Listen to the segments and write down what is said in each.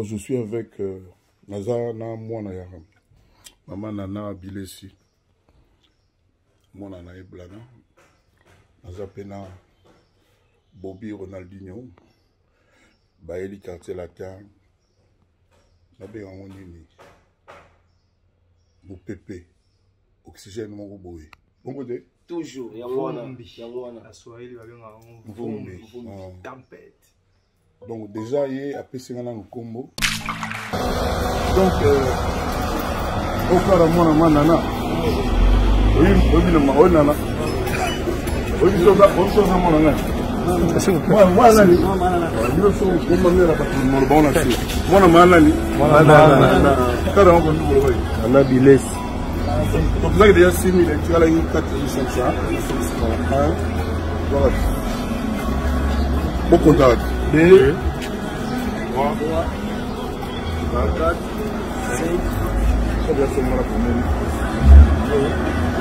Je suis avec Nazana Mwana Yaram. Maman Nana Bilesi. Mwana na Eblana. Nazapena Bobby Ronaldinho. Baeli quartier latin. Nabe Angonini. Mon pépé. Oxygène mon boy. Bon côté. Toujours. Yamwana. La soirée il va bien en tempête. Donc déjà il y a PC dans le combo. Donc au cas de mon nana. Oui, on m'a on nana. Oui, on a mon nana. Moi nani. Yo so ko manera ba mo ba ona si. Mona manani. Nana. Kada on ko ndolo bayi. Ana Bilesi. Donc là il y a 6000 tu as la une 4500. Voilà. Bon contact. 2 3 4 5 combien sont là pour nous?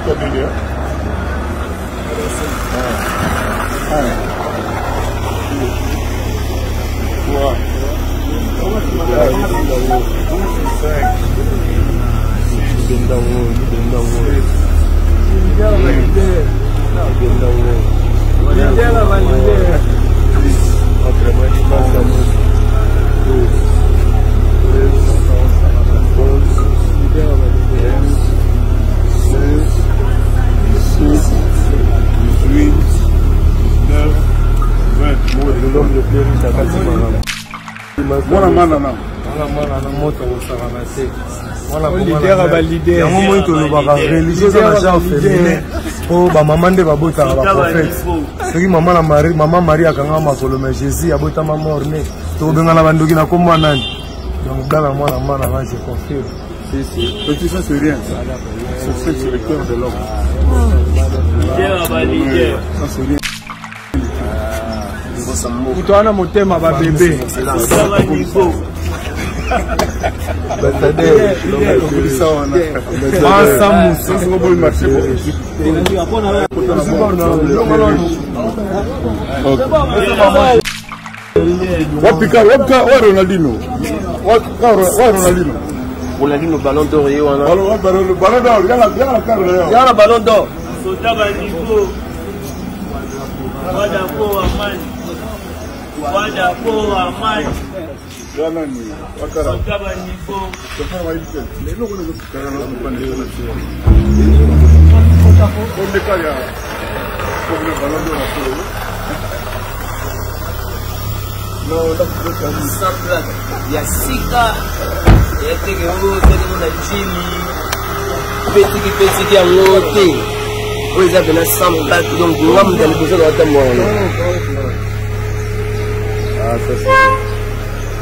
Combien? Maman Marie a quand même Jésus a beau ta maman ornée. Tout bien la bandogi na comme nan. Donc dans la maman je confirme. Si ça c'est rien. C'est le cœur de l'homme. Ça c'est rien. Kutoana motema ba bébé. Ronaldinho. Ronaldinho ballon d'or et on a. Ballon d'or, il y a la ballon d'or.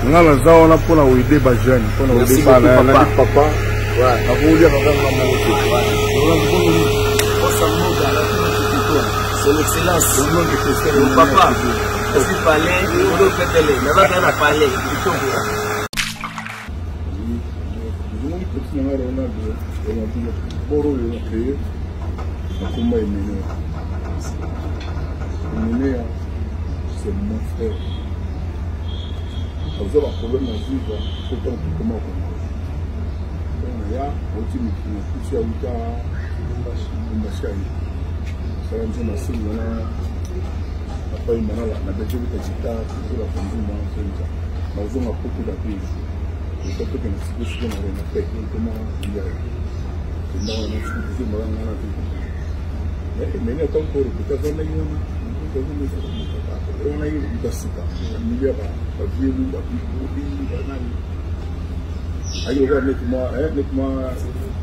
Ngala zao na pona uide ba jeune, pona uide ba na papa. Ouais, abulia baba mama wote. C'est l'excellence. Le papa. Parce qu'il fallait, il faut faire télé. Mais maintenant, on a parlé. C'est mon frère. Vous avez un problème à vivre, il faut que vous commencez. Il y a un petit peu de choses qui sont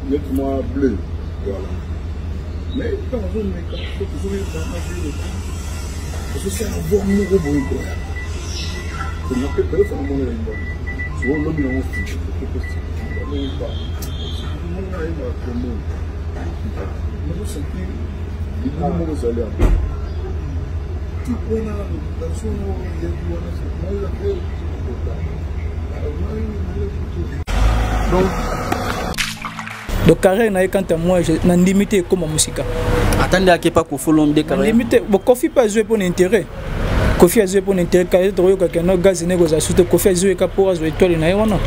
nettement bleu. Voilà. Mais quand on est toujours parce que c'est un bon nouveau bon incroyable. Donc on peut faire ça dans mon élément. Tu vois l'homme dans mon style, c'est possible. On n'est pas. On est pas comme nous. On va sentir les mots aux aléas. Tu prends la réputation, il y a du monde, c'est moi la paix. Donc carrière na quand moi je n'ai limité comme musique. Attendez à qui pas qu'on follow des carrières. Limité, bon Kofi pas jouer pour l'intérêt. Kofi azwe pour intérêt ka to yo ka no gaz ne go za sute Kofi azwe ka pour azwe étoile na yo wana.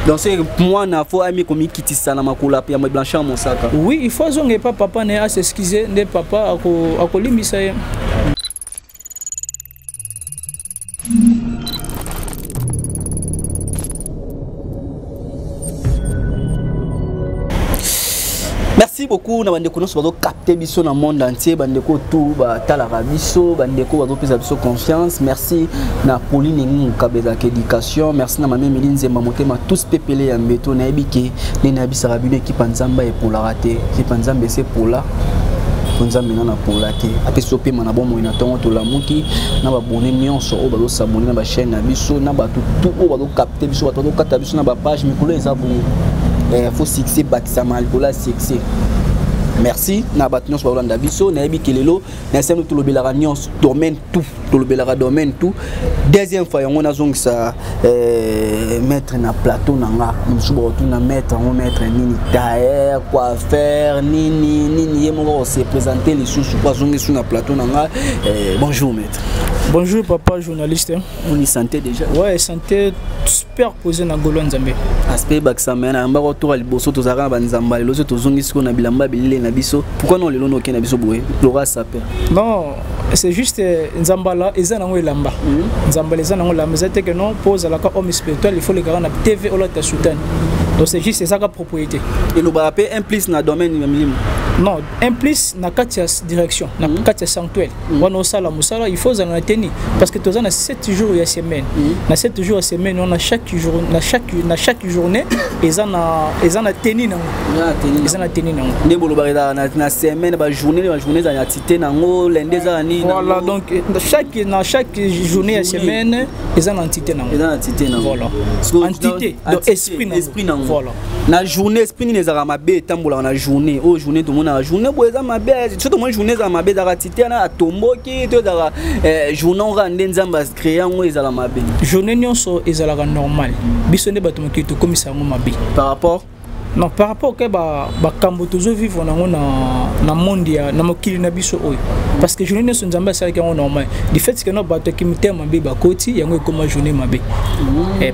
Donc c'est moi na faut ami comme kiti sana makula ya Blanchard Mosaka. Oui, il faut zonge pas papa ne à s'excuser ne papa ako limbisa ye. Merci beaucoup na bandeko nous bazo capter biso na monde entier bandeko tout ba talaka biso bandeko bazo pesa biso confiance. Merci na Pauline Ngukabeza éducation, merci na mame Melinze Mamotema tous pepele ya mbeto na ebike na bisara bino équipe nzamba et pour la rater équipe nzamba c'est pour la nzamba na pour la ke apeso pe mana bon moina tongo to la muki na ba bonne nyonso o bazo s'abonner na ba chaîne na biso na ba tout o bazo capter biso bazo kata biso na ba page mikolo ezabu faut fixer Bakisama Algola fixer. Merci na batnions ba Olanda biso na yebi kelelo na sema tout le belaranions domaine tout deuxième fois on a zong ça mettre na plateau nanga msubo tout na mettre nini tailleur coiffeur nini yemo se présenter les sous quoi zong sur na plateau nanga bonjour maître. Bonjour papa journaliste. On y santé déjà. Ouais, santé super posé na Golo Nzambe. Aspect Bakisama na mbako to aliboso to zaka ba Nzamba le zo to zongi siko na bilamba bilile na biso. Pourquoi non le lono ke na biso boye? Laura Saper. Non, c'est juste Nzambala eza nango elamba. Nzambala eza nango lamba zate que non pose la ka homme spirituel il faut le garder na TV ou la ta soutane. Donc c'est juste ça la propriété. Et le ba pe implice na domaine ya milimo. Non, implice na katia direction, na katia sanctuaire. Wana osala musala il faut en tenir parce que tous on a 7 jours la semaine. Na 7 jours la semaine on a chaque journée ils en a tenir nango. Ils en a tenir nango. Ne bolo ba na semaine ba journée za ya tité nango lundi za ni. Voilà donc chaque journée la semaine ils en a tité nango. Ils en a tité nango. Voilà. Entité donc esprit nango. Voilà. Na journée esprit ni za mabe tambola na journée au journée to na journée boza mabe surtout moi journée za mabe za tité na tomboki to za journée on rende nzamba créer ngo ezala mabe. Journée nyonso ezala normal. Biso ne bato mokito komisa ngo mabe. Par rapport non par rapport que ba kambo toujours vivre na monde ya na mokili na biso oyo parce que journée nyonso nzamba ça qui est normal du fait que no bato ki muté mabe ba koti yango comme journée mabe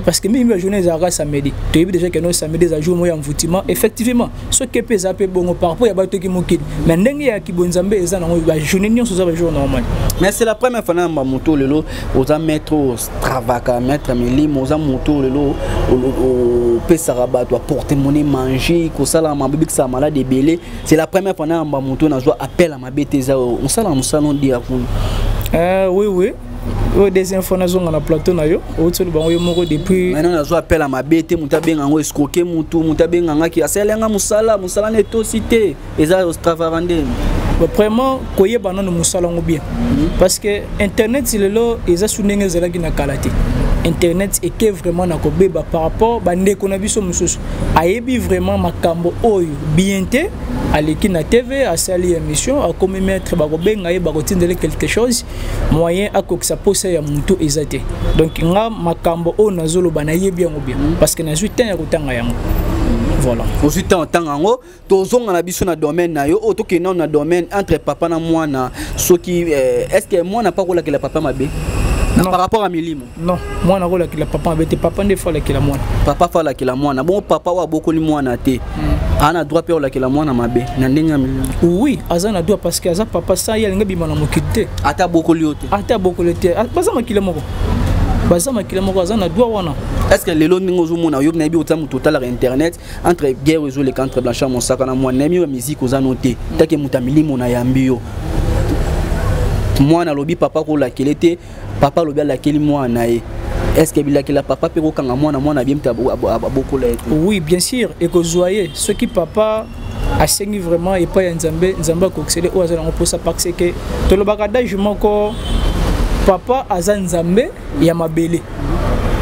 parce que même journée za samedi tu as déjà que no samedi za jour moya mvutima effectivement ce que peut zapper bongo par rapport ya bato ki mokili mais ndenge ya ki bonzambe eza na ba journée nyonso za ba jour normal. Mais c'est la première fois na moto lelo oza mettre stravaka mettre milimo oza moto lelo o pesara bato porter monnaie ko sala ma bibi sa malade belé c'est la première fois na moto na zo appel à ma bêtise on sala musalon dia pour oui des informations na plateau na yo autour de bango moko depuis maintenant na zo appel à ma bêtise muta benga ngo escroquer muta benga ngaki aselenga musala ne to cité eza extravagant. Vraiment koyeba na musala ngo bien parce que internet il est là eza sunenge zela kina kalate. Internet et que vraiment na kobeba par rapport bande ko na biso mususu ayebi vraiment makambo oyo bienté aleki na TV a sali émission a comme mettre ba kobenga yeba ko tindele quelque chose moyen a ko que ça pose ya mutu ezate donc nga makambo o na zolo bana yebi yango bien parce que na zuta ya kutanga yango. Voilà. Ensuite en tant ngo tozonga na biso na domaine na yo auto ke na domaine entre papa na mwana soki est-ce que moi n'a pas ko la que la papa mabe. Non. Par rapport à Milimo. Non, moi na rola ki la papa bete papa ne fois la ki la mwana. Papa fa la ki la mwana. Bon papa wa boko li mwana te. Ana droit pe la ki la mwana mabe. Na ndenga Milimo. Oui, azana droit parce que aza papa ça ya nga bima na mokite. Ata boko li ote. Ata boko li te. Baza makile moko. Baza makile moko azana droit wana. Est-ce que lelo ningo zo mona yo na bi otamu total sur internet entre guerre zo le contre Blanchard Mosaka na mwana mi musique oza noté. Take muta Milimo na yambio. Moi na lobi papa ko la kelete papa lobi la keli moi na e est-ce que bila kela papa pe ko kanga moi bien ta beaucoup la été. Oui bien sûr et que joyeux ce qui papa a saigné vraiment et pas nzamba ko accéder au azala pour ça parce que to lo bakada jumoko papa azan nzambe ya mabele.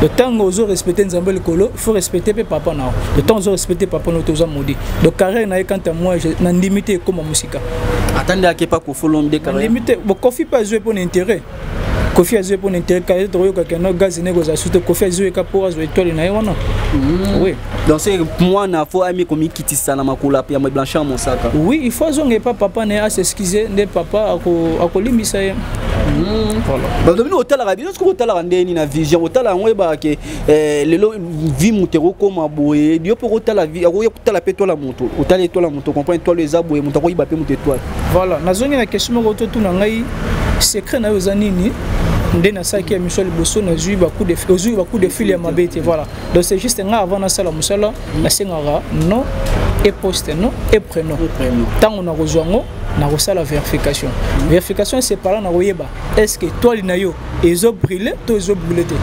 Le temps où on respecte Nzambe le colo, il faut respecter papa na. Le temps où on respecte papa nous tous maudit. Donc carré na quand moi je n'en limité comme musique. Attendez à pas qu'on faut l'homme de carré. Limité, bon Kofi pas jouer pour intérêt. Kofi a joué pour intérêt carré to yo ka no gaz ne go za sute Kofi a joué ka pour jouer étoile na wana. Oui. Donc c'est moi na faut ami comme kiti sana makula ya Blanchard Mosaka. Oui, il faut zonge pas papa ne à s'excuser ne papa ako limbisa ye. Voilà. Donc hôtel la vision, ce que hôtel la ndeni na vision, hôtel la ngwe ke lelo vie mutero comme aboye, dio pour hôtel la vie, hôtel la pétole la moto, hôtel étoile la moto, comprend étoile les aboye, moto ko ibape moto étoile. Voilà, na zone na question ko to na ngai secret na yo zanini ndé na saki ya Michel Bosso na zui ba coup de fil ya mabete, voilà. Donc c'est juste nga avant na sala musala na sengara non et poste non et prénom. Tant on a rejoint na la vérification. Vérification c'est par là na oyeba. Est-ce que toi lina yo ezo brûler to ezo brûler te.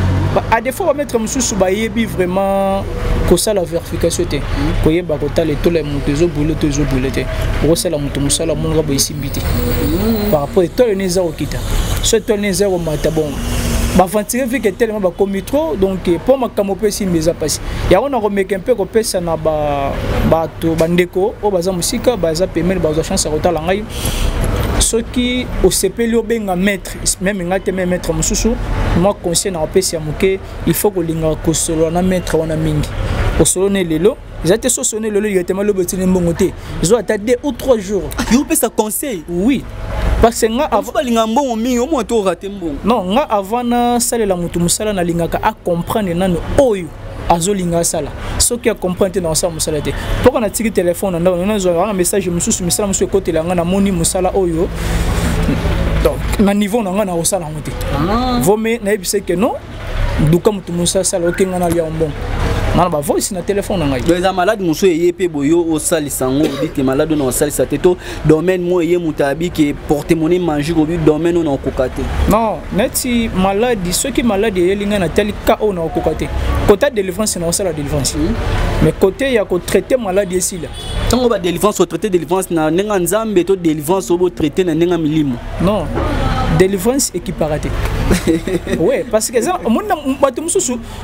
À des fois on va mettre mususu ba yebi vraiment ko ça la vérification te. Ko yeba ko tale to les moto ezo brûler to ezo brûler te. Ko ça la moto musala monga ba isimbiti. Par rapport à toi les zéro kita. Ce toi les zéro mata bon. Ba ventire vu que tellement ba commis trop donc pour ma kamopé si mes passé. Ya on a remettre un peu ko pesa na ba to bandeko o baza musika baza pemel baza chance à rota langai. Ce qui au CP lo benga maître même ngate même maître mususu moi conseil na pesa muke il faut que linga ko solo na maître wana mingi. Au solo ne lelo ils étaient sonné le il était mal le petit mbongoté. Ils ont attendu 2 ou 3 jours. Yo pesa conseil. Oui. Parce que nga avant linga mbongo mingi au moins to raté mbongo. Non, nga avant na salela mutu musala na lingaka a comprendre nano oyo azolinga sala. Ce qui a comprendre dans ça musala te. Pourquoi na tiki téléphone na un message mususu musala musu côté la nga na moni musala oyo. Donc na niveau na nga na osala ngote. Vome na ebise que non. Duka mutu musala sala okenga na lia mbongo. Na ba voice na téléphone na ngai. Les malades muso yepé boyo au sali sango dit que malade na sali sateto domaine mo yé mutabi que porte-monnaie manger au but domaine on kokate. Non, neti maladie ceux qui malade yelinga na tel cas on a kokate. Côté délivrance na sala délivrance. Mais côté ya ko traiter maladie ici là. Tango ba délivrance au traiter délivrance na nenga nzambe to délivrance au traiter na nenga milimo. Non. Délivrance équiparate. Ouais, parce que ça, mon bateau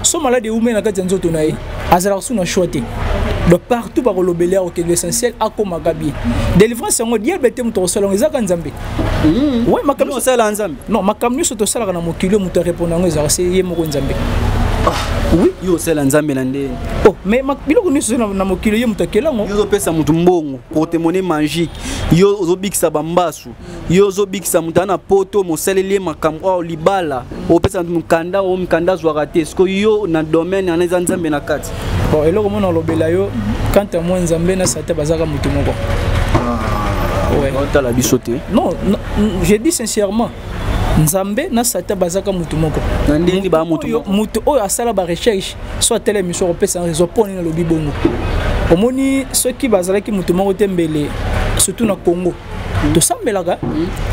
sont malades ou mais na kati nzoto na ye. Azala su na choité. Donc partout par le belé auquel l'essentiel a comme magabi. Délivrance on dit bete muto solo ngeza kanzambe. Ouais, makamno sala nzambe. Non, makamno soto sala na mokilo muto répondre ngeza c'est ye moko nzambe. Oui, yo sala nzambe lande. Oh, mais makilo ni so na mokilo ye muto kelango. Yo pesa mutu mbongo, porte-monnaie magique. Yo ozobikisa bambasu. Yo ozobikisa mutu na poto mosaleli makambo o libala. O pesa mukanda o mukanda zwaka te. Est-ce que yo na domaine na nzambe na kati. Bon, eloko mona lobela yo quand moi nzambe na sata bazaka mutu moko. Ouais. On t'a la bisoté. Non, je dis sincèrement. Nzambe na sata bazaka mutu moko. Ndeni ba mutu moko. Mutu oyo asala ba recherche soit telle émission repesa en réseau poni na lobi bongo. Omoni ceux qui bazalaki mutu moko tembele surtout na Congo. To sambelaka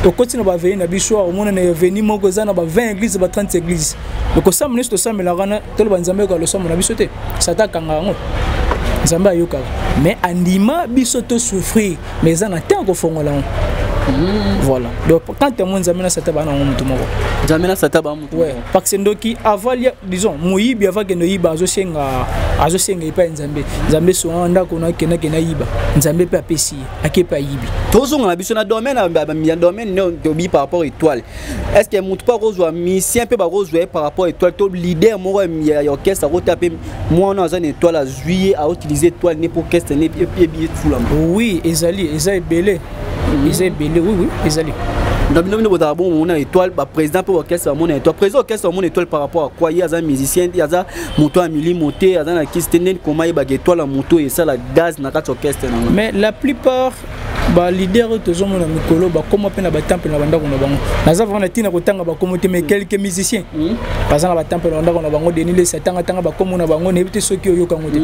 to continue ba veiller na biso omona na veni moko za na ba 20 églises ba 30 églises. Donc ça ministre to sambelaka na to ba nzambe ko lo somo na biso te. Sata kanga ngo. Nzambe ayoka. Mais andima biso to souffrir mais za na temps ko fongola. Voilà. Donc quand tu as zamena sataba na mutu moko. Zamena sataba mutu. Ouais. Parce que ndoki avalia disons moyibi avaka no yiba azosenga ipa nzambe. Nzambe so anda kona kena yiba. Nzambe pe apesi akepa yibi. Tozonga na biso na domaine na domaine no bi par rapport étoile. Est-ce que mutu pas rozwa mission pe ba rozwa par rapport étoile to leader moko ya orchestre a taper moi on a une étoile à juillet à utiliser étoile ne pour orchestre ne puis tout là. Oui, ezali belé. Ezali belé. Oui, ezali. Dans le domaine de bon, on a étoile, président pour orchestre, mon étoile, président orchestre, mon étoile par rapport à quoi il y a des musiciens, il y a des motos à mili monté, il y a des qui se tiennent comment il y a des étoiles à moto et ça la gaz dans quatre orchestre. Mais la plupart ba leader to zomo na mikolo ba comme pe na ba temple na banda ko na bango. Naza vana tina ko tanga ba comme mais quelques musiciens. Bazanga ba temple na banda ko na bango denile satanga tanga ba comme na bango ne bité soki oyo kango te.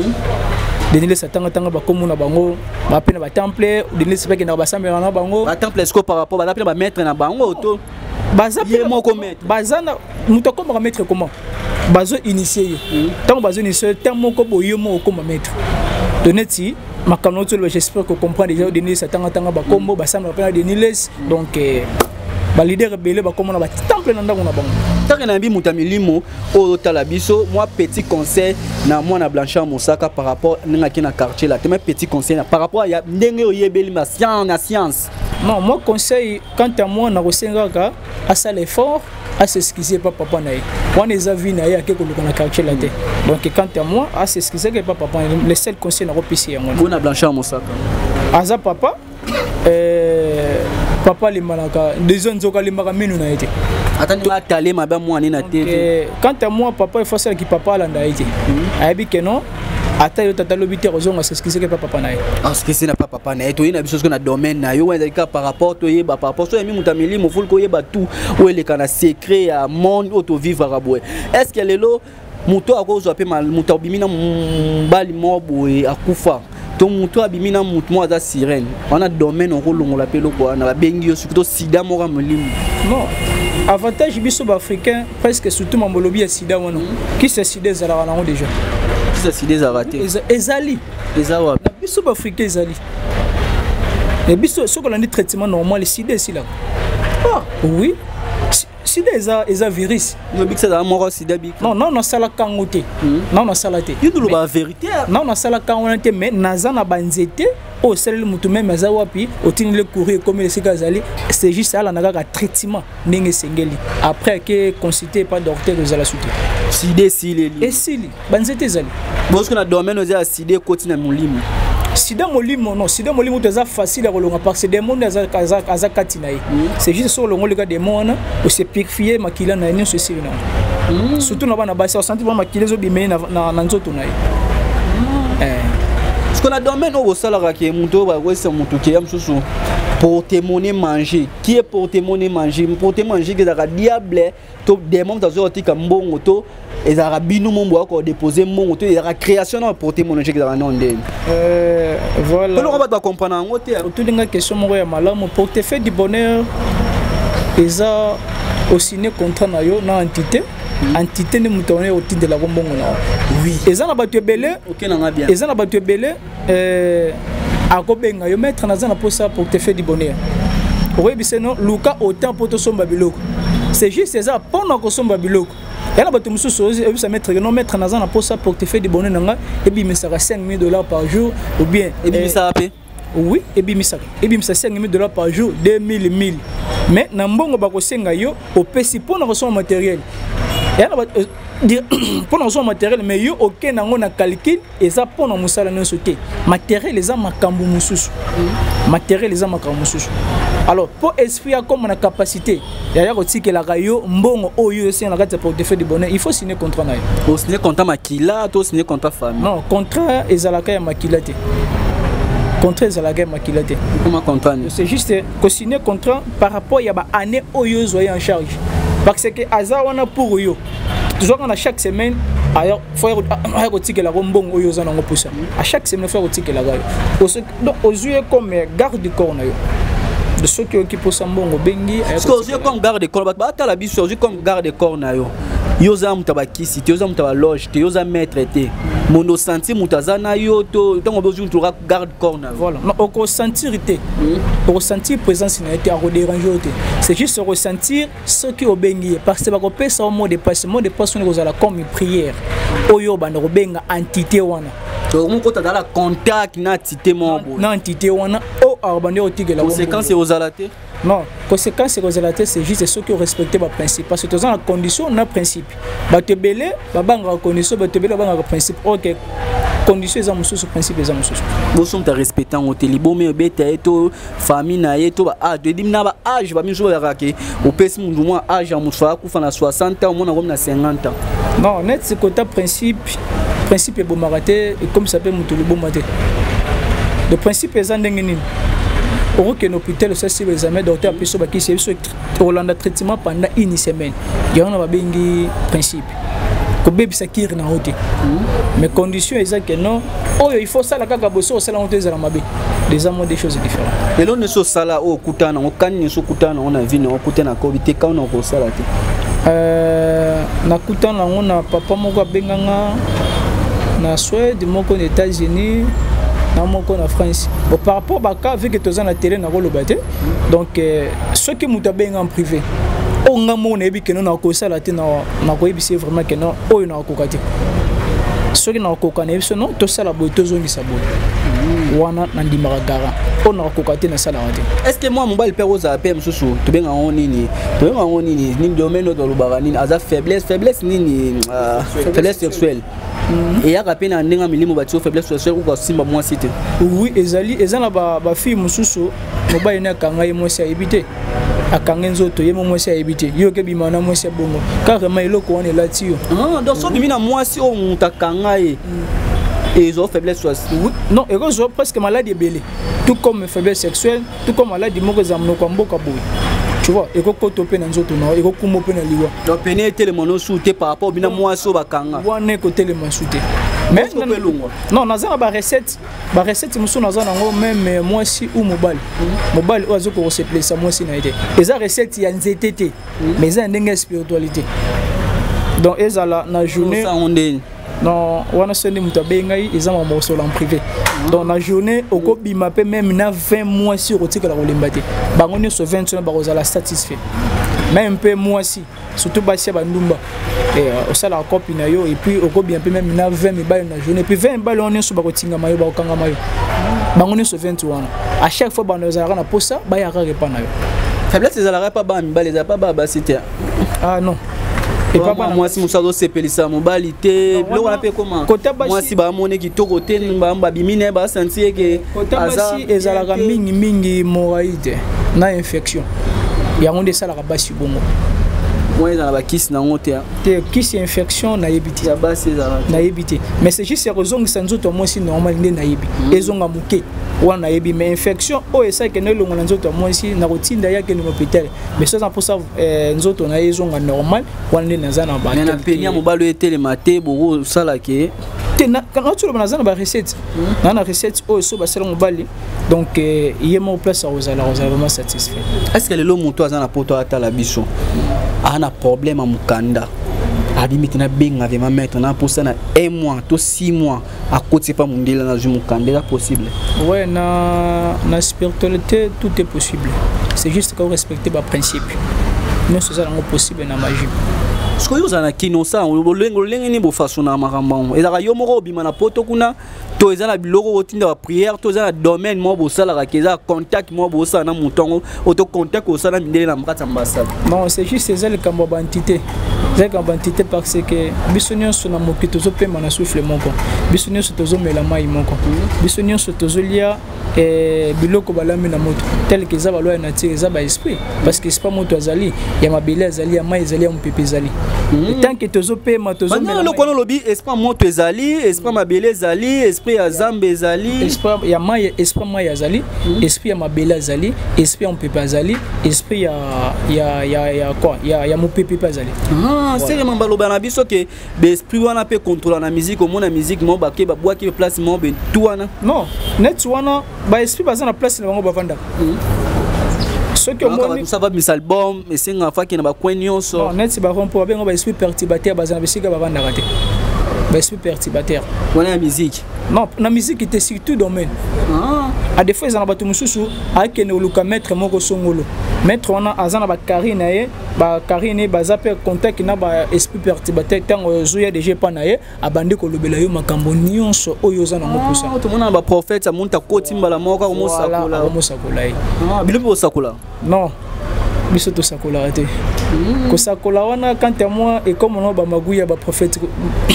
Denile satanga tanga ba comme na bango ba pe na ba temple denile sepeke na ba sambe na bango. Ba temple est-ce par rapport ba ba mettre na bango auto. Baza pe mo ko mettre. Bazana muto ko ba mettre comment? Bazo initier. Tant bazo initier tant mo ko boyo mo ko mettre. Doneti makanoto j'espère que comprendre déjà denile satanga tanga ba combo ba sambe ba denile donc ba leader belé ba comme na ba temple na ndako na bango. Tant que na bi mutamilimo o talabiso moi petit conseil na moi na Blanchard Mosaka par rapport na ki na quartier là mais petit conseil par rapport à ndenge oyebeli ma science. Non, moi conseil quant à moi na kosengaka asa l'effort à s'excuser pas papa na ye. On les a vu na ye akeko na quartier là te. Donc quant à moi à s'excuser que pas papa le seul conseil na kopisi yango. On a Blanchard Mosaka. Aza papa papa les malaka des zones zoka les makaminu na été. Attends, ma talé ma ba moi na TV. Quant à moi, papa il faut ça qui papa là ndaïti. Aibi que non. Ata yo tata lobité ozonga c'est ce qui c'est que papa na ye. Parce que c'est na papa na ye to ina biso na domaine na yo wenda ka par rapport to yeba par rapport so yemi mutameli mo ful ko yeba tout ou ele kana secret à monde auto vivre raboué. Est-ce que lelo muto akozo ape mal muto bimina mbali mobo e akufa. To muto abimina muto mo za sirène. On a domaine on rolongo la pelo ko na bengi yo surtout sida mo ra molimu. Non. Avantage biso ba africain presque surtout mambolobi ya sida wono. Qui c'est sida zala wana déjà. C'est des aratés. Ezali. Ezawa. La biso ba africain ezali. Et biso ce qu'on a dit traitement normal le sida ici là. Ah, oui. Sida eza virus. No bik ça da moro sida bik. Non, non, sala kangote. Non, sala te. Il nous la vérité. Non, sala kangote mais nazana banzete. Oh, c'est le mutu même azawapi, otini le courir comme le sikazali, c'est juste ça la naga traitement ninge sengeli. Après que consulté par docteur de la suite. Sida si et si banzete zali. Parce qu'on a domaine aux sida côté na molimo. Sida molimo non, sida molimo c'est facile à relonga parce que des monde azakatina. C'est juste sur le gars des monde ou c'est purifier makila na ni ceci non. Surtout na bana basi senti ba makila zo bimé na nzoto na. Parce qu'on a domaine au salaire qui est muto ba ouais c'est muto qui aime sous pour témoigner manger. Qui est pour témoigner manger? Pour témoigner manger que ça diable to des membres dans un article bon auto et ça rabino mon bois encore déposer mon auto et la création pour témoigner que ça non ndé. Voilà. On va pas comprendre en auto. Tout les question mo ya malamu pour te faire du bonheur. Eza au signer contrat na yo na entité ne mutone au titre de la bombongo na. Oui. Eza na batu belé. OK na bien. Eza na batu belé akobenga yo mettre na zana pour ça pour te faire du bonheur. Oui biseno luka autant pour to somba biloko. C'est juste ça pour na ko somba biloko. Yana batu mususu et ça mettre non mettre na zana pour ça pour te faire du bonheur nga et bi me sera $5,000 par jour ou bien et bi ça paye. Oui, et bien ça $5,000 par jour, 2,000 1000. Mais na mbongo ba ko senga yo au pesi pour na recevoir matériel. Pour na recevoir matériel mais yo OK nango na calcul et ça pour na musala no soté. Matériel les a makambu mususu. Matériel les a makambu mususu. Alors pour esprit comme na capacité, d'ailleurs aussi que la rayo mbongo oyo c'est na gata pour te faire du bonheur, il faut signer contrat na yo. Pour signer contrat makila, to signer contrat famille. Non, contrat ezalaka ya makila te. Contrat à la guerre makilate. Comment contrat? C'est juste que signer contrat par rapport à ba année oyo zoye en charge. Parce que azawana pour yo. Toujours à chaque semaine ailleurs faut retirer la rombong oyo zana ngopusa. À chaque semaine faut retirer la gare. Donc aux yeux comme garde du corps na yo. De ceux qui occupent Sambongo bengi. Parce que aux yeux comme garde du corps, bah ta la biso aux yeux comme garde du corps na yo. Yoza mutabaki si yoza mutaba loge te yoza maître te mono sentir mutazana yo to tant on besoin de garde corps na voilà on ressentir te on ressentir présence na été à déranger te c'est juste ressentir ce qui au bengi parce que ba ko pesa au mot de passe on est comme une prière oyo bana ko benga entité wana to mon kota dans la contact na entité mon na entité wana o arbande o tigela conséquence aux alaté. Non, conséquence c'est juste ceux qui ont respecté ma principe. Parce que dans la condition, on a principe. Te belé, banga condition, te belé, banga principe. Ok, condition est sous principe est sous. Vous sommes respectant au télébo, mais bête et tout, famille na et tout, ah, de dim na âge, va mieux jouer à au pèse mon moins âge à Moussa, ou à 60 ans, on a comme 50 ans. Non, net c'est côté principe est bon maraté, et comme ça peut monter le bon maté. Le principe est en dengue. Au que l'hôpital ça c'est les examens docteur Piso Baki c'est Hollande traitement pendant une semaine. Il y a un bengi principe. Que bébé ça kire na hote. Mais condition exact que non. Oh il faut ça la kaka bosso ça la honte za mabe. Des amours des choses différentes. Et l'on ne so sala au kutana au kanni so kutana on a vu na kutana ko bité ka on ko sala te. Na kutana on a papa moko benganga na Suède moko aux États-Unis. En France. Bon, par rapport à ça, vu que tu es dans la télé, donc ceux qui m'ont bien en privé, on a mon avis que nous avons ça la télé, on a vraiment que nous avons cocaté. Ceux qui n'ont pas de non, tout ça la beauté zone qui s'abonne. Wana nandi maragara. On a cocaté dans ça la radio. Est-ce que moi mon bal père aux appels sous tu bien en nini, tu bien en nini, ni domaine dans le baranine, à faiblesse nini, faiblesse sexuelle. Et il y a rappelé un ndinga milimo bâti faiblesse sexuelle ou simba moi cité. Oui, ezali ba fille mususu, moba ina kanga moi c'est éviter. akanga nzoto ye mwasi ayebite yo ke bimana mwasi bongo carrément eloko wana elati yo donc so bimina mwasi o mutakanga ye et ils ont faiblesse oui. Non, ils ont presque maladie belé. Tout comme faiblesse sexuelle, tout comme maladie mboka boy. Tu vois, et quand tu peine dans autres non, et quand tu peine liwa. Donc peine tellement souté par rapport bina moi so bakanga. Wana ko tellement souté. Mais non, naza ba recette muso naza nango même moi si ou mobile. Mobile ozo ko se placer moi si na été. Et ça recette ya nzetete. Mais ça ndenge spiritualité. Donc ezala na journée non, on a sonné Moutabengai, ils ont un morceau en privé. Dans la journée, au Kobi m'a même 20 mois sur le ticket de la Rolembate. Baronne sur 20 ans, Barosa la satisfait. Même un peu moi si, surtout Bassia Bandumba. Et au salaire copinayo, et puis au Kobi un peu même 20 balles dans la journée. Puis 20 balles on est sur Barotinga Mayo, Bakanga Mayo. Baronne sur 21 ans. À chaque fois, on a un posa, Bayara Repanayo. Faiblesse, les alarais pas bas, les a pas bas, c'était. Ah non. Et papa moi si musazo sepelisa mobilité lo wana pe comment moi si ba mone ki to côté ba bimine ba sentir que aza ezalaka mingi moraide na infection ya ngonde sala ka basi bongo moi dans la kiss na ngote te kiss infection na yebiti ya basi ezala na yebiti mais c'est juste raison sanzo to moi si normal ndé na yebi ezonga muke wana yebi mais infection o esa ke nelongo na nzoto moi si na rotinda yake ni hôpital mais ça pour ça nzoto na ezonga normal wana ndé naza na ba na penia mobalo etele mate boko sala ke te na quand tu le naza na ba recette na recette o so ba sala mobali donc yemo place à osala vraiment satisfait est-ce que le moto aza na poto ata la biso ana problème à mukanda abimiti na benga vraiment mettre na pour ça na 1 mois to 6 mois à côté pas mondela na ju mukanda possible ouais na spiritualité tout est possible c'est juste qu'on respecter ba principe nous c'est ça possible na magie ce que vous en a kino ça lengo ni bo façon na makambo ezaka yo moko bima na poto kuna to ezana biloko otinda ba prière to ezana domaine mo bo sala ka keza contact mo bo sana mutongo auto contact o sana mindele na mkata ambassade non c'est juste c'est le kambo entité c'est kambo entité parce que bisonio so na mokito zo pema na souffle moko bisonio so tozo mela mai moko bisonio so tozo lia biloko balami na moto tel que za balwa na tire za ba esprit parce que c'est pas moto azali ya mabele azali ya mai azali ya mpepe azali tant que tozo pema tozo mela non kono lobi esprit moto ezali esprit mabele ezali esprit ya zambe ezali esprit ya mai esprit mai azali esprit ya mabele azali esprit ya mpepe azali esprit ya quoi ya mpepe azali c'est vraiment baloba na biso que be esprit wana peut contrôler na musique au monde musique mo ba ke ba bois ke place mo be tout wana non net wana ba esprit baza na place na bango bavanda ce que moi ça va mis album mais c'est un fa qui na ba coin nyonso non net ba rompo ba ngo ba esprit perturbateur baza na bisika bavanda raté ba esprit perturbateur wana la musique non na musique était surtout domaine à des fois ils en batu mususu a kene oluka maître moko songolo maître wana azana ba karine baza pe contact na ba esprit perturbateur tango zoya déjà pas naye abandi ko lobela yo makambo nyonso oyo za na mopusa to mona ba prophète amunta kotimba la moko ko mosakola bilobi osakola non biso to sakola te ko sakola wana quand à moi et comme on ba maguya ba prophète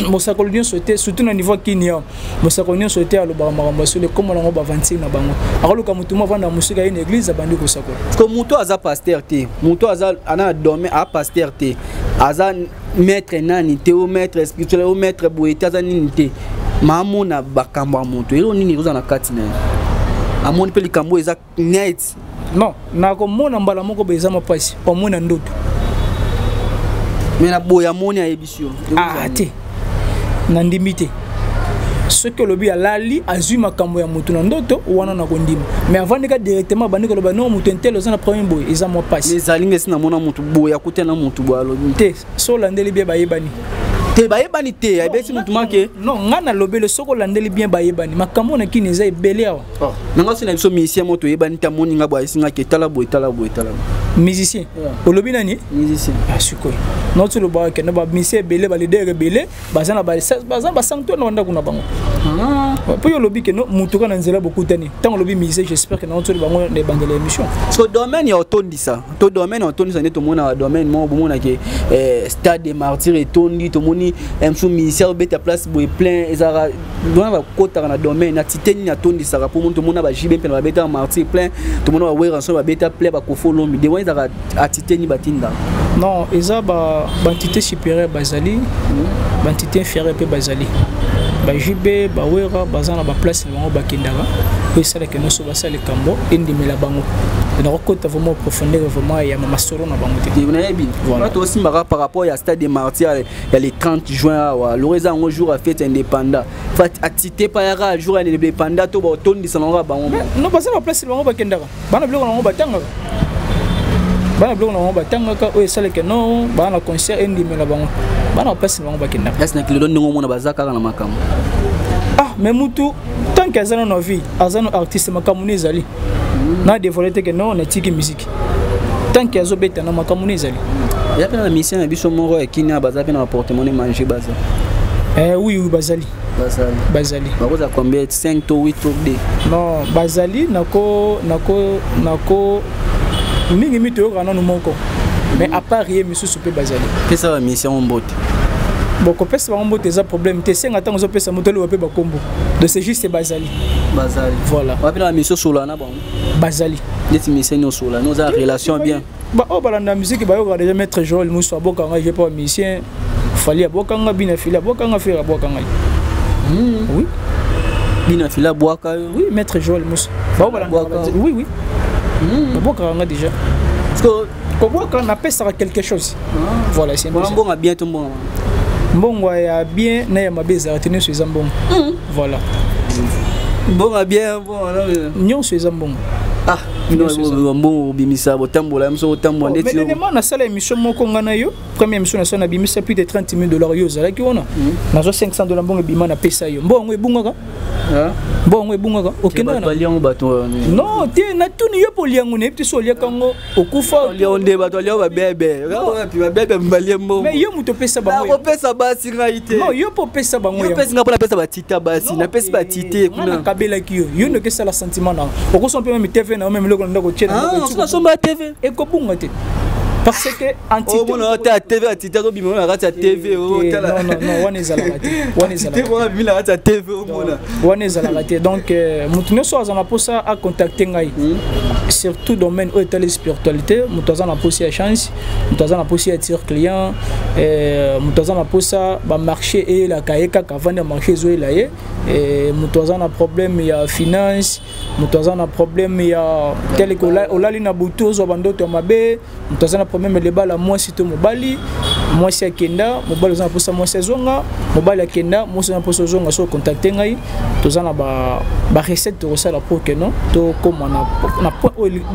mosakolo nyo souhaité surtout na niveau kinia mosakolo nyo souhaité alo ba makambo sur le comme on ba 25 na bango akolo ka mutu mo vanda musika une église abandi ko sakola ko mutu aza pasteur te mutu aza ana dormir a pasteur te aza maître nani te o maître spirituel o maître boete aza nini te mamona bakambo mutu elo nini uza na kati na amoni pe likambo eza net non na ko mona mbala moko beza mapasi o mona ndoto mais na boya moni ayebisio te na ndimite ce que lobi alali azui makambo ya mutu na ndoto wana na kondima mais avant que directement bandi ko loba non mutu entelo za na premier boy eza mapasi les alinga sina mona mutu boya kutena mutu boalo te so landeli bien bayebani te bayebani te ayebesi mutu make non ngana lobele soko landeli bien bayebani makambo na kini eza ebele awa nanga sina biso musicien moto yebani ta moni nga boya singa ke tala boy musicien olobi nani musicien asukoi notre le ba ke na ba musicien ebele ba leader ebele bazana ba sanctuaire na banda kuna bango po yo lobi ke no mutu kana nzela bokutani tango lobi musicien j'espère que notre bango ne bandela émission so domaine ya otondisa to domaine otondisa ne to mona domaine mo bomona ke stade des martyrs etondi to moni moni mso ministère beta place boy plein ezara dona ba kota na domaine na titeni na tondi saka pour monto mona ba jibe plein ba beta martyr plein to mona ba wera so ba beta plein ba kofolo mi de wa ezara atiteni batinda non eza ba entité supérieure bazali ba entité inférieure pe bazali ba jibe ba wera bazana ba place na bango bakindaka et ça que nous sommes le cambo indimela bango na kota vraiment profondeur vraiment ya masoro na bango te voilà toi aussi par rapport à stade des martyrs il y a les 30 juin l'horizon un jour à fête indépendant fait atité pa ya jour indépendant to ba tondi salonga bango non parce que la place bango bakendaka bana biloko na bango batanga bana biloko na bango batanga ka o ça que non bana concert indimela bango bana place bango bakendaka est-ce que le ndongo mona bazaka na makambo ah mais mutu tant que azana no vie azana artiste makamuni ezali na dévoilé que non on éthique musique tant que azobeta na makamuni ezali ya pena la mission na biso moro ya kina bazape na porte-monnaie manger baza oui bazali bakoza combien 5 to 8 to 2 non bazali nako mingi mito kana no moko mais à part rien monsieur soupe bazali qu'est-ce que la mission mbote bon ko pesa bango mbote eza problème te senga tango zo pesa motolo wape bakombo de c'est juste bazali voilà on appelle la mission solana bon bazali les mission solana nos relation bien ba o balanda musique ba yo déjà mettre Joel Moussa bokanga j'ai pas musicien fallait bokanga bina fila bokanga faire bokanga oui bina fila boaka oui mettre Joel Moussa ba o balanda oui bokanga déjà parce que ko na pesa quelque chose voilà c'est bon bon bien tout bon mbongo ya bien na ya mabeza retenir sur zambongo voilà mbongo bien bon nyon sur zambongo ah non mbongo bimisa botambola mso botambola ndeti mais néanmoins na sala émission moko ngana yo première émission na sala bimisa plus de 30 000 $ yo zala ki wona na zo 500 $ mbongo bima na pesa yo mbongo ebungaka mbongo ebungaka okenda na liango bato non te na tuni yo poliango ne pti so liakango okufa lionde bato lio ba bebe ba bebe mbalie mbongo mais yo muto pesa bango yo pesa basi ngaite non yo po pesa bango yo pesa ngapona pesa batita basi na pesa batite kuna kabela ki yo ne que ça la sentiment na okoso pe même TV na même loko ndako tchena ah so ba TV e ko bunga te parce que entité oh mon ta TV atita to bimona na TV oh non wana ezala TV oh mona wana ezala te donc mutuno so azana posa a contacter ngai surtout domaine où est la spiritualité mutazana posa ya chance mutazana posa ya tir client mutazana posa ba marché et la kaeka ka vendre marché zo la ye mutazana problème ya finance mutazana problème ya tel que olali na butozo bandoto mabe mutazana problème le bala moi sito mobali moi si akenda mobali za posa moi sezonga mobali akenda moi za posa zonga so contacter ngai tozana ba recette to ça la pour que non to comme na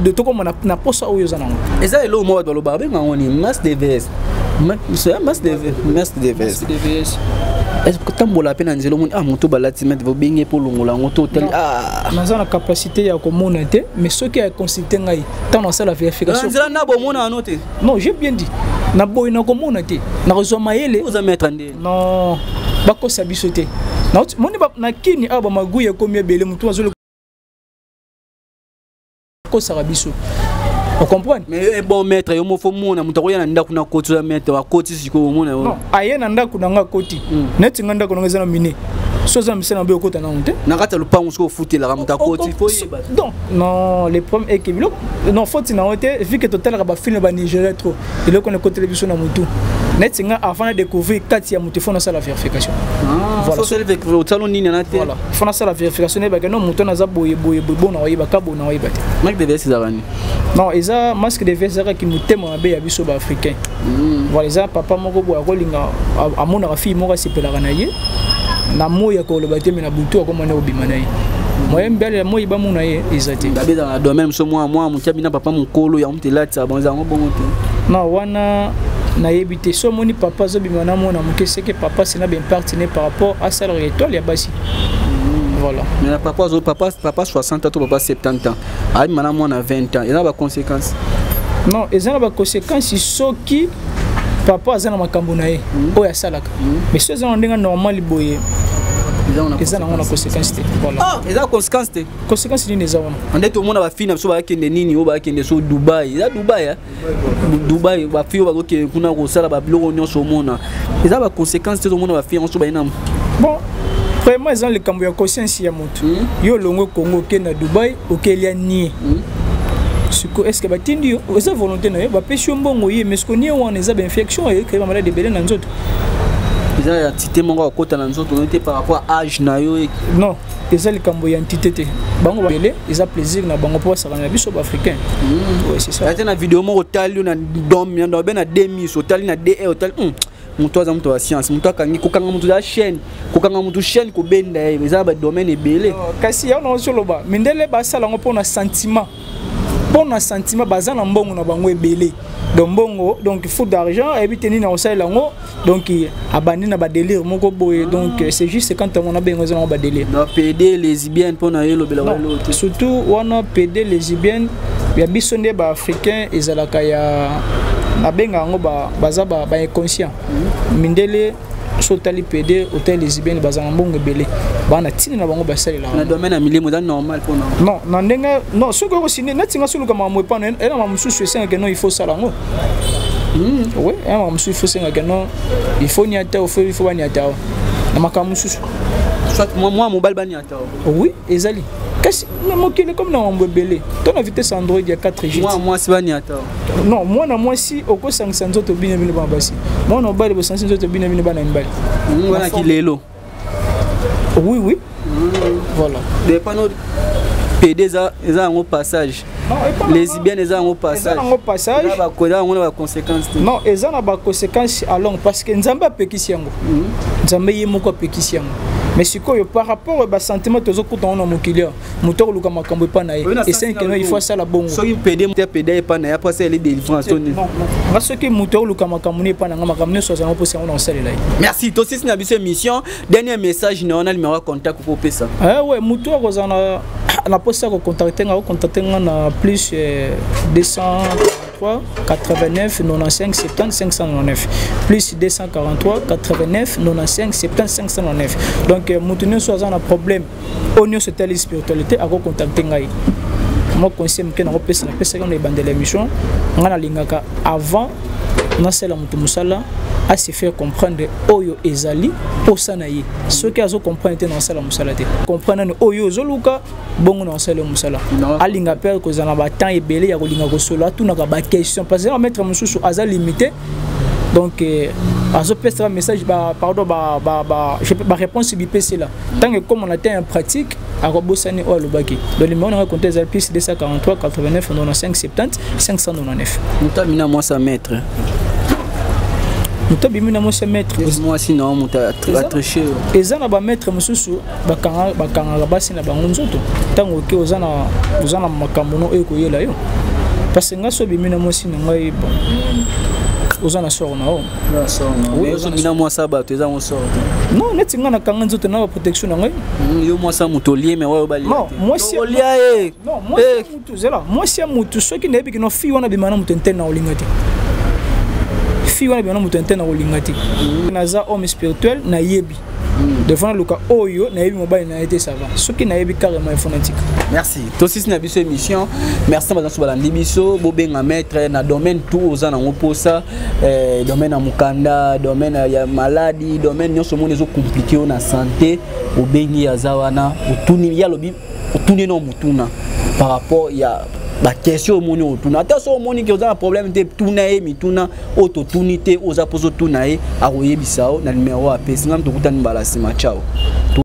de to comme na posa oyo za nango eza elo mo do ba benga ngoni mas DVS mas DVS est-ce que tambola pena nzelo moni ah moto balati met bobenge pour longola ngoto tel ah naza na capacité ya komona te mais ce qui a consulté ngai tant na sala vérification nzela na bo mona anote non j'ai bien dit na boy na komona te na rezo mayele vous a mettre ndé non bako sabiso te na moni ba na kini aba maguye komi ebele mutu azolo ko sarabiso. Vous comprenez? Mais bon maître, il faut mon amour, il y a un ndaku na koti la maître, à koti si ko mon. Non, ayen un ndaku na koti. Net nganda ko ngeza na mine. Soza msena be kota na honte. Na kata le pas on se fout la ramta koti. Donc, non, les problèmes est que non faut na honte, vu que total ba film ba Nigeria trop. Il est qu'on est télévision na mutu. Net nga avant de découvrir Katia mutu fona ça la vérification. Voilà, c'est le salon ni na té. Voilà. Fona ça la vérification ba que non mutu na za boye bon na oyiba ka bon na oyiba te. Marque de veste zarani. Non, eza masque de veste qui mutema mabe ya biso ba africain. Voilà, eza papa moko bo akolinga amona ka fille moko sepelaka na ye. Na moya ko le baté na butu akomana obima na ye. Moi mbele moyi ba mona ye ezati. Babe dans la domaine so moi mutabina papa mukolo ya mtelati abanza ngobongo te. Non, wana na yebité so moni papa zo bima na mona muke c'est que papa c'est na bien partenaire par rapport à salaire étoile ya basi. Voilà. Mais papa 60 ans, papa 70 ans. Ah, maintenant moi on a 20 ans. Il y a des conséquences. Non, il y a des conséquences ce qui papa a zana makambo na ye. Oya salaka. Mais ce zana ndenga normal boye. eza nango na conséquence te. Voilà. Ah, eza conséquence te. Conséquence nini eza wana? Ande to mona ba fille na biso ba kende nini o ba kende so Dubai. Eza Dubai hein. Dubai ba fille ba ko kuna ko sala ba biloko nyonso mona. Eza ba conséquence te to mona ba fille on so ba inam. Bon, vraiment ils ont le cambo ya conscience ya moto. Yo longo Congo ke na Dubai okelia ni. Est-ce que batindi yo eza volonté na yo ba pesio mbongo ye mais ce qu'on y wana eza ba infection et que ba maladie belé na nzoto. Eza ya tité mongo kota na nzoto on était par rapport à âge na yo. Non, eza le cambo ya entité te. Bango ba belé eza plaisir na bango pour ça na biso ba africain. Ouais, c'est ça. Ata na vidéo mo otali na dom na ben na 2000 otali na DE otali mutu aza mutu wa science mutu akangi kokanga mutu ya chaîne kokanga mutu chaîne ko benda eza ba domaine ebele. Kasi ya na soloba mindele ba sala ngo pona sentiment. Pour un sentiment basé na mbongo na bango ebele donc mbongo donc il faut d'argent et puis tenir na osala lango donc abandi na ba délire moko boye donc c'est juste quand on a besoin de ba délire na PD lesbienne pour na yelo bela walo surtout wana PD lesbienne ya biso nde ba africain ezalaka ya na benga ngo ba baza ba inconscient mindele sotali PD hôtel lesbienne bazana mbongo ebele bana tini na bango basali la na domaine ya milimo za normal pour non na ndenga non soko ko sini natinga suluka mamwe pana ela mamususu esenga que non il faut ça ngo oui ela mamususu il faut senga que non il faut ni ata il faut bani ata na makamususu soit moi mobile bani ata oui ezali kasi na mokile comme na mamwe belé ton vitesse Android ya 4G moi si bani ata non moi na moi si oko sangisa nzoto bina bina ba basi moi na bali bo sangisa nzoto bina bina bana mbali wana kilelo. Oui, oui. Voilà. Des panneaux PD ça un passage. Lesbiennes eza un passage. Un passage. Là ba on a conséquences. Non, eza na ba conséquences à long parce que nzamba pekisi yango. Nzamba yemoko pekisi yango. Mais sikoyo par rapport au sentiment tozo kuta on mokilia moto luka makambo pa na ye et c'est que non il faut ça la bongo. So ki PD PD pa na ya pas c'est les délivrances. Non, parce que moto luka makambo ne pa na makambo so za po c'est on sala là. Merci. To sisi na biso émission. Dernier message na on a numéro contact pour pesa. Ah ouais, moto kozana na poste ko contacter na plus 243 89 95 70 599 plus 243 89 95 70 599 donc mutuné soit un problème au niveau de la spiritualité à contacter ngai moi conseil que na pesa quand on bande l'émission ngana lingaka avant na sala mutu musala à se faire comprendre oyo ezali posanaye ceux qui azo comprendre te na sala musala te comprendre oyo zoluka bongo na sala musala alinga père ko zana ba temps ebele ya kolinga ko solo atuna ka ba question parce que mettre mususu aza limité donc azo pesa message pardon je peux ba réponse bipc là tant que comme on a été en pratique à robosani o lobaki le numéro on a compté za plus 243 89 95 70 599 mutamina moi sa maître muto bimina mo se maître moi sinon muta tricher ezana ba maître mususu bakanga basi na bango nzoto tango ke ozana makambo no ekoyela yo parce que ngaso bimina mo sina ngai bon ozana sort na o oui ozana mo saba to eza mo sort non neti ngana kanga nzoto na protection na ngai yo mo sa muto lié mais wa bali non moi si lié non moi muto zela moi si muto soki na ebiki no fi wana bimana muto ntena olingati fi wana bimana muto ntena olingati naza homme spirituel na yebi devant le cas oyo na yebi mobile na été ça va soki na yebi carrément informatique. Merci to sisi na biso émission merci bazana so balandi biso bobenga maître na domaine tout ozana ngoposa domaine ya mukanda domaine ya maladie domaine nyonso mo nezo compliqué na santé obengi azawana otuni ya lobi otuni no mutuna par rapport ya la question moni otuna attention moni ki oza problème te tuna e mituna auto tunité oza pozo tuna e akoyebisao na numéro apesi ngam tokutani bala sima ciao.